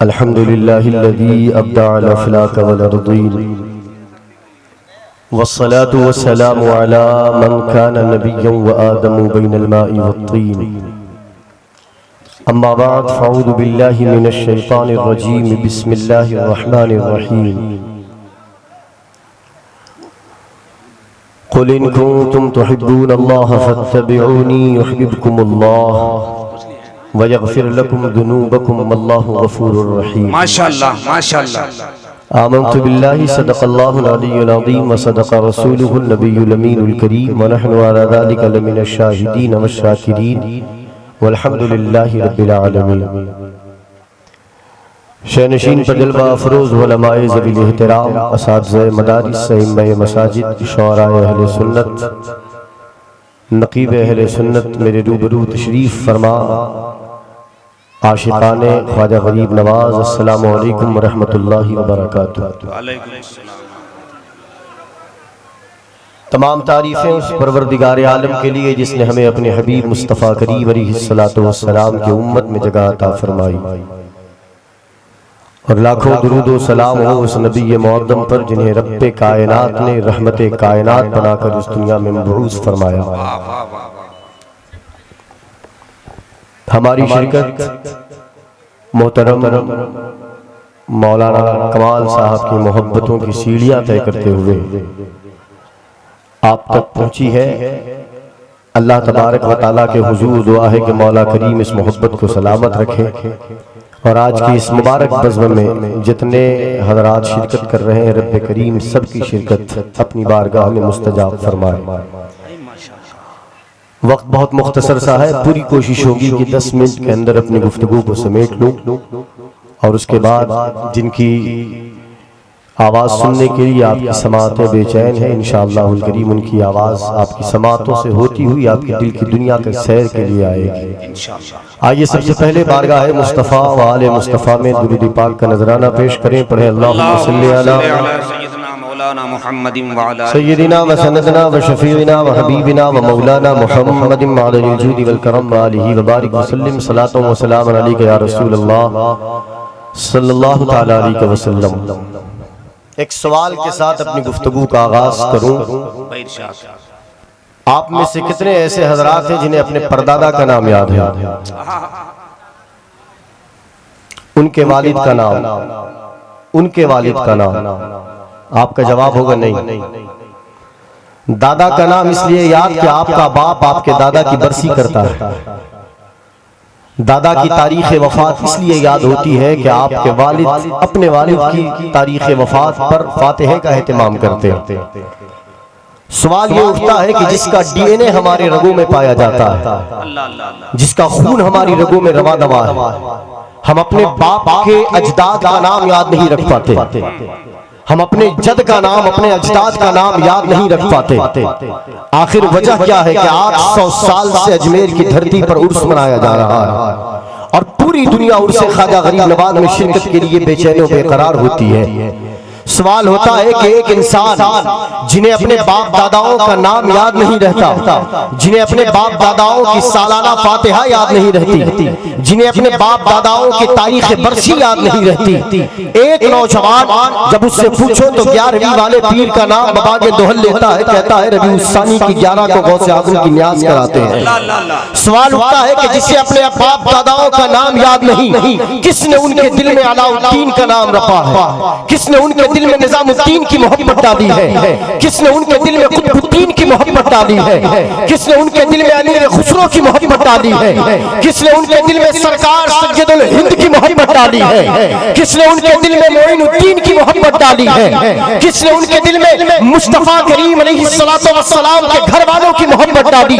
अल्हम्दुलिल्लाहिल्लज़ी अब्दअ अला फ़लाक वल अर्दीन वस्सलातु वस्सलामु अला मन काना नबिय्यन व आदमु बैनल माइ वत्तीन अम्मा बअद फ़अऊज़ु बिल्लाहि मिनश शैतानिर रजीम बिस्मिल्लाहिर रहमानिर रहीम क़ुल इन कुन्तुम तुहिब्बूनल्लाह फत्तबिऊनी युहिब्बुकुमुल्लाह वयग़फ़िर लकुम ज़ुनूबकुम वल्लाहु गफ़ूरुर रहीम। माशाअल्लाह माशाअल्लाह। आमन्तु बिल्लाहि सदक़ल्लाहुल अलियुल अज़ीम व सदक़ रसूलुहुन नबियुल अमीनुल करीम व नहनु अला ज़ालिका लमिनश शाहिदीन वश्शाकिरीन वल्हम्दुलिल्लाहि रब्बिल आलमीन। शहनशीन पर जलवा अफरोज़ उलमाए ज़वील एहतराम असातिज़ाए मदारिस अइम्माए मसाजिद शुअराए अहले सुन्नत नक़ीब अहले सुन्नत मेरे रूबरू तशरीफ़ फरमा आशिक़ाने ख्वाजा गरीब नवाज़ अस्सलामु अलैकुम व रहमतुल्लाहि व बरकातुहू। तमाम तारीफ़ें उस परवरदिगार आलम के लिए जिसने हमें अपने हबीब मुस्तफ़ा करीम अलैहिस्सलातु वस्सलाम की उम्मत में जगह अता फरमाई और लाखों दुरूद व सलाम हो उस नबी मुअद्दम पर जिन्हें रब्बे कायनात ने रहमते कायनात बनाकर इस दुनिया में मबऊस फरमाया। हमारी शिरकत मोहतरम मौलाना कमाल साहब की मोहब्बतों की सीढ़ियां तय करते हुए आप तक पहुंची है। अल्लाह तबारक व तआला के हुजूर दुआ है कि मौला करीम इस मोहब्बत को सलामत रखे और आज की इस मुबारक बज़्म में जितने हज़रात शिरकत कर रहे हैं रब्बे करीम सबकी शिरकत अपनी बारगाह में मुस्तजाब फरमाए। वक्त बहुत मुख्तसर सा है, पूरी कोशिश होगी कि 10 मिनट के अंदर अपनी गुफ्तगू को समेट लूं और उसके बाद जिनकी आवाज़ सुनने के लिए आपकी समातें बेचैन है इंशाअल्लाहुल करीम उनकी आवाज़ आपकी समातों से होती हुई आपके दिल की दुनिया के सैर के लिए आएगी। आइए सबसे पहले बारगाह मुस्तफ़ा व आले मुस्तफ़ा में दुरूद पाक का नजराना पेश करें। पढ़े अल्लाहुम्मा सल्ली अला सय्यिदिना व सनदना व शफीइना व हबीबिना व मौलाना मुहम्मदिन अलिल जूदी वल करम व आलिहि व बारिक व सल्लिम सलातन व सलामन अलैका या रसूल अल्लाह सल्लल्लाहु तआला अलैहि वसल्लम। एक सवाल के साथ अपनी गुफ्तगू का आगाज करूं। आप में से कितने ऐसे हजरात हैं जिन्हें अपने परदादा का नाम याद है, उनके वालिद का नाम, उनके वालिद का नाम? आपका जवाब होगा नहीं। दादा का नाम इसलिए याद कि आपका बाप आपके दादा की बरसी करता है। दादा की तारीख़ वफ़ात इसलिए याद होती है कि आपके वालिद अपने वालिद की तारीख़ वफ़ात पर फातिहा का एहतमाम करते हैं। सवाल ये उठता है कि जिसका डीएनए हमारे रगों में पाया जाता है, जिसका खून हमारी रगों में रवा दवा है, हम अपने बाप के अजदाद का नाम याद नहीं रख पाते, हम अपने जद का नाम अपने अजदाद का नाम याद नहीं रख पाते। आखिर वजह क्या है कि 800 साल से अजमेर की धरती पर उर्स मनाया जा रहा है और पूरी दुनिया उर्स ख्वाजा गरीब नवाज में शिरकत के लिए बेचैन व बेकरार होती है। सवाल होता है कि एक इंसान जिन्हें अपने बाप दादाओं का नाम याद नहीं रहता, जिन्हें अपने बाप दादाओं की सालाना फातिहा याद नहीं रहती, जिन्हें अपने बाप दादाओं की तारीख़ बरसी याद नहीं रहती, एक नौजवान जब उससे पूछो तो 11वीं वाले पीर का नाम बबागे दोहल लेता है, कहता है रबी उस्सानी की 11 को गौसे आज़म की न्याज कराते हैं। सवाल उठता है कि जिसे अपने बाप दादाओं का नाम याद नहीं, किसने उनके दिल में अलाउद्दीन का नाम रखा है, किसने उनके दिल में निजामुद्दीन की मोहब्बत डाली है, किसने उनके दिल में कुतुबुद्दीन की मोहब्बत डाली है, किसने उनके दिल में अमीर खुसरो की मोहब्बत डाली है, किसने उनके दिल में सरकार सज्जदुल हिंद की मोहब्बत डाली है, किसने उनके दिल में मोइनुद्दीन की मोहब्बत डाली है, किसने उनके दिल में मुस्तफा करीम अलैहिस्सलातु वस्सलाम के घर वालों की मोहब्बत डाली,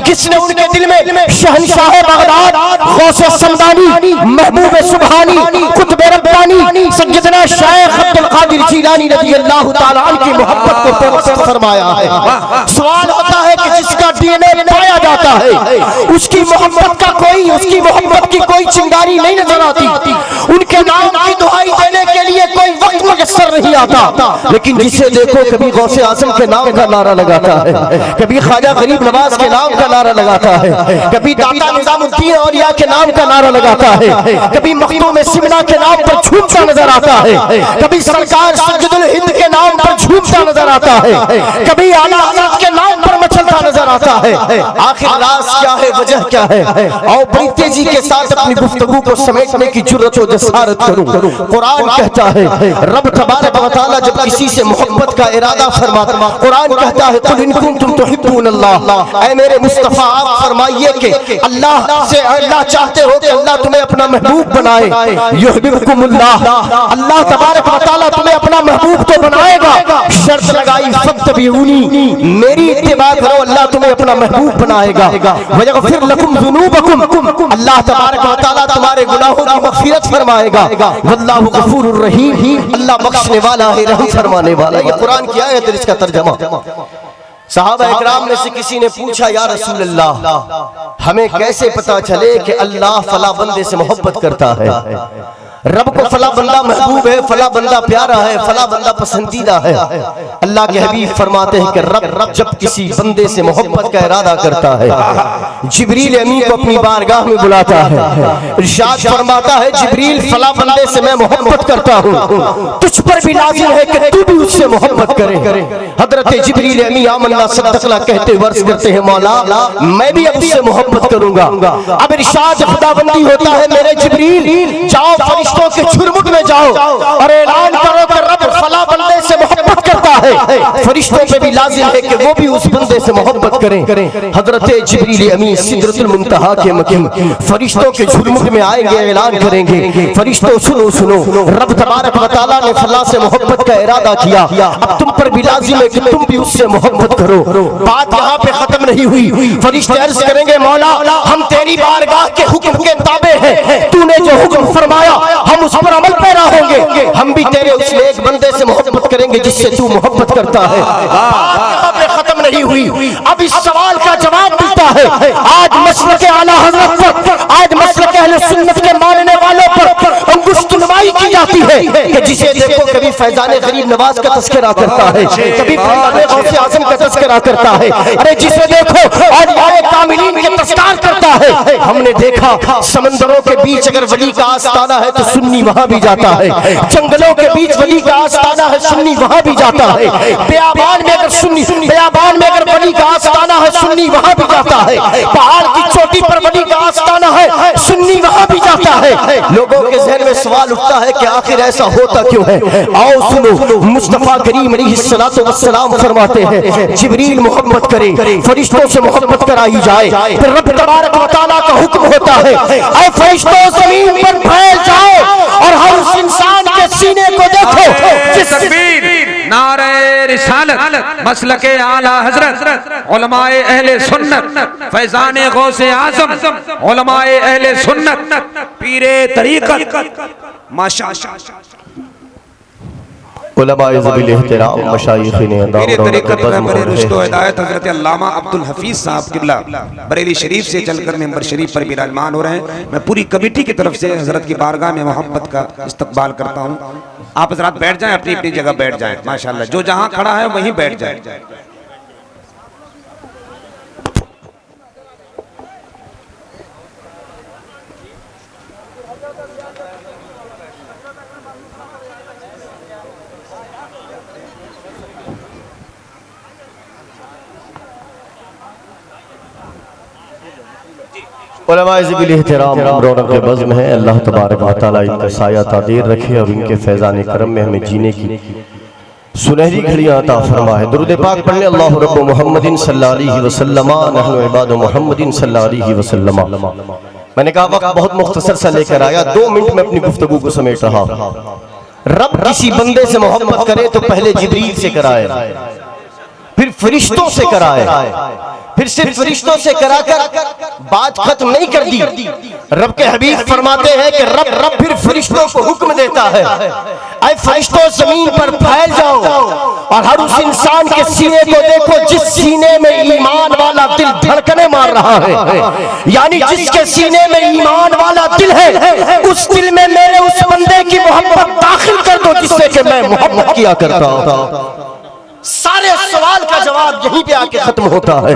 किसने उनके दिल में शहंशाह बगदाद गौसे समदानी महबूब सुबहानी कुतुब रब्बानी सज्जदना शेख अब्दुल कादिर जिलानी रज़ी अल्लाह ताला अन्हु की मोहब्बत को परस्त फरमाया है। सवाल होता है कि जिसका डीएनए पाया जाता है उसकी मोहब्बत का कोई, उसकी मोहब्बत की कोई चिंगारी नहीं नजर आती, उनके नाम की दुहाई देने के लिए कोई वक्त मुयस्सर नहीं आता, लेकिन जिसे देखो कभी गौसे आजम के नाम का नारा लगाता है, कभी ख्वाजा गरीब नवाज के नाम का नारा लगाता है, कभी दाता निजामुद्दीन औलिया के नाम का नारा लगाता है, कभी मखदूम सिमना के नाम पर झूमता नजर आता है, कभी सरकार सज्जदुल हिंद के नाम पर झूमता नजर आता है, कभी आला हज़रत के नाम पर मचलता नजर आता है। आखिर राज क्या है, वजह क्या है? और बड़ी तेजी के साथ अपनी गुफ्तगू को समेटने की जुर्रत और जसारत करूं। कुरान कहता है रब तबारक व तआला जब किसी से मोहब्बत का इरादा फरमाता, कुरान कहता है कुल इन कुंतुम तुहिब्बूनल्लाह, ऐ मेरे मुस्तफा आप फरमाइए कि अल्लाह से अल्लाह चाहते हो कि अल्लाह तुम्हें अपना महबूब बनाए, युहिब्बुकुमुल्लाह, अल्लाह तबारक व तआला तुम्हें अपना महबूब तो बनाएगा, शर्त लगाई फत्तबिऊनी, मेरी इत्तिबा करो, अल्लाह तुम्हें अपना महबूब बनाएगा, वयगफिर लकुम ज़ुनूबकुम, अल्लाह तबारक व तआला तुम्हारे गुनाहों की मग़फ़िरत फरमाएगा, वल्लाहु गफूरुर रहीम, अल्लाह बख्शने वाला है, रहम फरमाने वाला है। ये कुरान की आयत है, इसका तर्जुमा। सहाबा इकराम में से किसी ने पूछा, या रसूल अल्लाह हमें कैसे पता चले कि अल्लाह फला बंदे से मोहब्बत करता है? रब को फला बंदा महबूब है, फला बंदा प्यारा है, फला बंदा पसंदीदा है। अल्लाह के हबीब फरमाते हैं कि रब जब किसी बंदे से मोहब्बत का इरादा करता है, जिब्रील अमीन को अपनी बारगाह में बुलाता है, इरशाद फरमाता है जिब्रील फला बंदे से मैं मोहब्बत करता हूँ, तुझ पर भी लाजिम है कि तू भी उससे मोहब्बत करे। हजरत जिब्रील अमीन आमन्ना सद्दक़ना कहते वर्ष करते हैं मौला मैं भी अब उससे मोहब्बत करूंगा। अब इरशाद खुदाबंदी होता है मेरे जिब्रील जाओ फरिश्तों के झुरमुट में जाओ और ऐलान करो कि रब फला बंदे से मोहब्बत करता है, फरिश्तों पे भी लाजिम है कि वो भी उस बंदे से मोहब्बत करें। हजरत जिब्रील अमीन सिदरतुल मुंतहा के मकीन फरिश्तों के झुरमुट में आएंगे, ऐलान करेंगे फरिश्तों सुनो सुनो, रब तबारक व तआला ने फला से मोहब्बत का इरादा किया, अब तुम पर भी लाजिम है कि तुम भी उससे मोहब्बत करो। बात यहाँ पे खत्म नहीं हुई, फरिश्ते अर्ज करेंगे मौला हम तेरी बारगाह के हुक्म के ताबे हैं, तूने जो हुक्म फरमाया हम उस पर अमल पैरा होंगे, हम भी तेरे उस एक बंदे से मोहब्बत करेंगे जिससे तू मोहब्बत करता है। बात खत्म नहीं हुई, अब इस सवाल का जवाब मिलता है आज मसलक आला हज़रत पर, आज मसलक अहले सुन्नत के मानने वालों पर अंगुष्ठनुमाई की जाती है कि जिसे देखो कभी फैजान गरीब नवाज का तस्करा करता है, कभी फैजान गौसे आज़म का तस्करा करता है, अरे जिसे देखो और आए कामिलीन के तस्कार करता है। हमने देखा समंदरों के बीच अगर वली का आस्ताना है तो सुन्नी वहां भी जाता है, जंगलों के बीच वली का आस्ताना है सुन्नी वहां भी जाता है, बियाबान में अगर सुन्नी बियाबान में अगर वली का आस्ताना है सुन्नी वहां भी जाता है, पहाड़ की चोटी पर वली का आस्ताना है सुन्नी वहां भी जाता है। लोगों के ज़हन में सवाल उठता है कि आखिर ऐसा होता क्यों है? आओ सुनो, मुस्तफा करीम अलैहिस्सलातु वस्सलाम फरमाते हैं जिब्रील मोहब्बत करे, फरिश्तों से मोहब्बत कराई जाए, फिर रब तबारक व तआला का हुक्म होता है ऐ फरिश्तों जमीन पर फैल जाओ और हर उस इंसान के सीने को देखो जिस नारे रिसालत मसलके आला हजरत उलमाए अहले सुन्नत फैजाने गौसे आजम उलमाए अहले सुन्नत पीरे तरीक़त माशाअल्लाह उलमाए ज़बील एहतराम मशाइख़िने हिदायत हज़रत अल्लामा अब्दुल हफीज साहब किबला बरेली शरीफ से चलकर मेंबर शरीफ पर विराजमान हो रहे हैं। मैं पूरी कमेटी की तरफ से हज़रत की बारगाह में मोहब्बत का इस्तकबाल करता हूँ। आप हज़रात बैठ जाएं, अपनी अपनी जगह बैठ जाएं, माशाअल्लाह जो जहाँ खड़ा है वहीं बैठ जाए। उलमाए ज़बील एहतराम रौनक बज़्म है, अल्लाह तबारक व तआला इनका साया तादीर रखे और इनके फैज़ान करम में हमें जीने की सुनहरी घड़ियां अता फरमाए। दुरूद पाक पढ़ने अल्लाहु रब्बु मुहम्मदिन सल्लल्लाहु अलैहि वसल्लम नहनु इबादु मुहम्मदिन सल्लल्लाहु अलैहि वसल्लम। मैंने कहा वक्त बहुत मुख्तसर सा लेकर आया, 2 मिनट में अपनी गुफ्तगू को समेट रहा हूं। रब किसी बंदे से मोहब्बत करे तो पहले जिब्रील से कराए, फिर फरिश्तों से कराए, फिर सिर्फ फरिश्तों से कराकर बात खत्म नहीं कर दी। रब के हबीब फरमाते हैं कि रब फिर फरिश्तों को हुक्म देता है, ऐ फरिश्तों जमीन पर फैल जाओ और हर उस इंसान के सीने को देखो जिस सीने में ईमान वाला दिल धड़कने मार रहा है, यानी जिसके सीने में ईमान वाला दिल है उस दिल में मेरे उस बंदे की मोहब्बत दाखिल कर दो जिससे कि मैं मोहब्बत किया करता हूं। सारे सवाल का जवाब यहीं पे आके खत्म होता है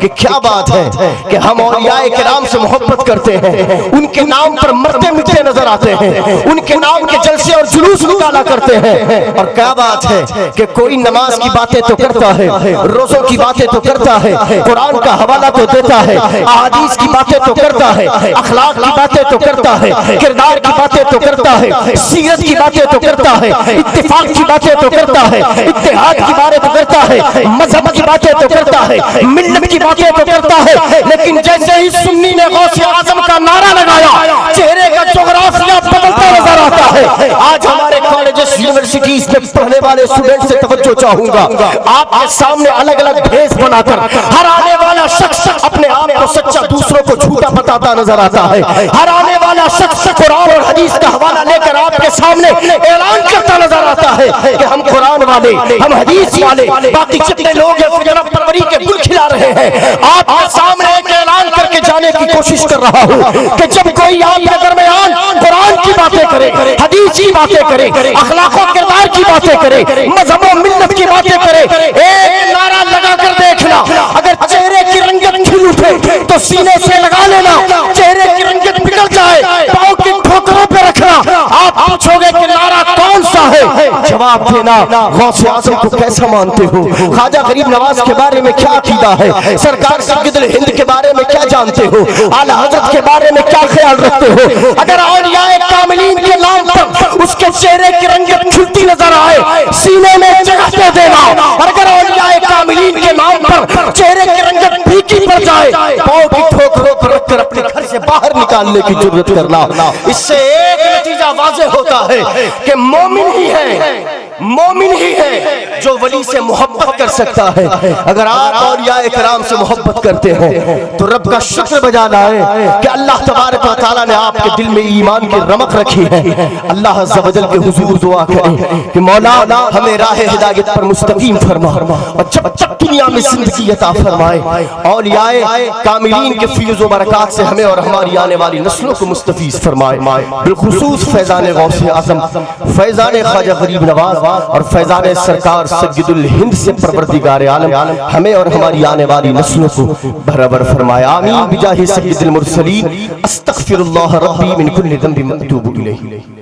कि क्या बात है कि हम औलियाए किराम से मोहब्बत करते हैं, उनके नाम पर मरते मिटते नजर आते हैं, उनके नाम के जलसे और जुलूस निकाला करते हैं। और क्या बात है कि कोई नमाज की बातें तो करता है, रोजों की बातें तो करता है, कुरान का हवाला तो देता है, अहादीस की बातें तो करता है, अखलाक की बातें तो करता है, किरदार की बातें तो करता है, सीरत की बातें तो करता है, इत्तिफाक की बातें तो करता है, इत्तेहाद की तो करता है, मजहब की बातें तो करता है, मिल्लत की बातें तो करता है, लेकिन जैसे ही सुन्नी ने गौसे आजम का नारा लगाया चेहरे का जोग्राफिया बदलता नजर आता है। आज हमारे कॉलेजेस यूनिवर्सिटीज में पढ़ने वाले स्टूडेंट से तवज्जो चाहूंगा, आपके सामने अलग अलग भेष बनाकर हर आने वाला शख्स अपने आप को सच्चा दूसरों को झूठा बताता नजर आता है। हर आने वाला शख्स कुरान और हदीस का हवाला लेकर आपके सामने ऐलान करता नजर आता है कि हम कुरान वाले, हम हदीस वाले, बाकी जितने लोग हैं जनाब परवरी के गुल खिला रहे हैं। आपके सामने एक ऐलान करके जाने की कोशिश कर रहा हूं कि जब कोई आपके दरमियान कुरान की बातें करे, हदीस की बातें करे, अखलाक और किरदार की बातें करे, मजहब और मिल्लत की बातें करे, एक नारा लगाकर देखना, अगर चेहरे की रंगत खिल उठे तो सीने से लगा लेना, चेहरे की रंगत बिगड़ जाए पांव की ठोकरों पे रखना। आप पूछोगे कि नारा कौन सा है, जवाब देना गौसे आजम को कैसा मानते हो, ख्वाजा गरीब नवाज के बारे में क्या अकीदा है, सरकार सैयदुल हिंद के बारे में क्या जानते हो, आला हजरत के बारे में क्या ख्याल रखते हो। अगर औलियाए कामिलीन के नाम पर उसके चेहरे की रंगत खिलती नजर आए सीने में जगह दे देना, और अगर औलियाए कामिलीन के नाम पर चेहरे की रंगत फीकी पड़ जाए पांव की ठोकरों पर रखकर अपने घर से बाहर निकालने की जरूरत करना। इससे एक नतीजा वाज़ेह होता है कि मोमिन ही है जो वली से मोहब्बत कर सकता है। अगर आप औलियाए किराम से मोहब्बत करते हैं तो रब का शुक्र बजा लाए कि अल्लाह तबारक व तआला ने आपके दिल में ईमान की रमक रखी है। अल्लाह अज़्ज़ व जल के हुजूर दुआ करें कि मौला हमें राह हिदायत पर मुस्तकीम फरमा और जब तक दुनिया में जिंदगी अता फरमाए औलियाए कामिलीन के फैज़ व बरकत से हमें और हमारी आने वाली नस्लों को मुस्तफीज फरमाए। बिलखुसूस फैज़ान गौसे आज़म, फैज़ान ख्वाजा गरीब नवाज और फैज़ान सरकार सय्यदुल हिंद से परवरदिगार आलम हमें और हमारी आने वाली नस्लों को बराबर फरमाए। आमीन बिजाहि सय्यिदिल मुरसलीन। अस्तगफिरुल्लाह रब्बी मिन कुल्लि ज़ंबिन व अतूबु इलैहि।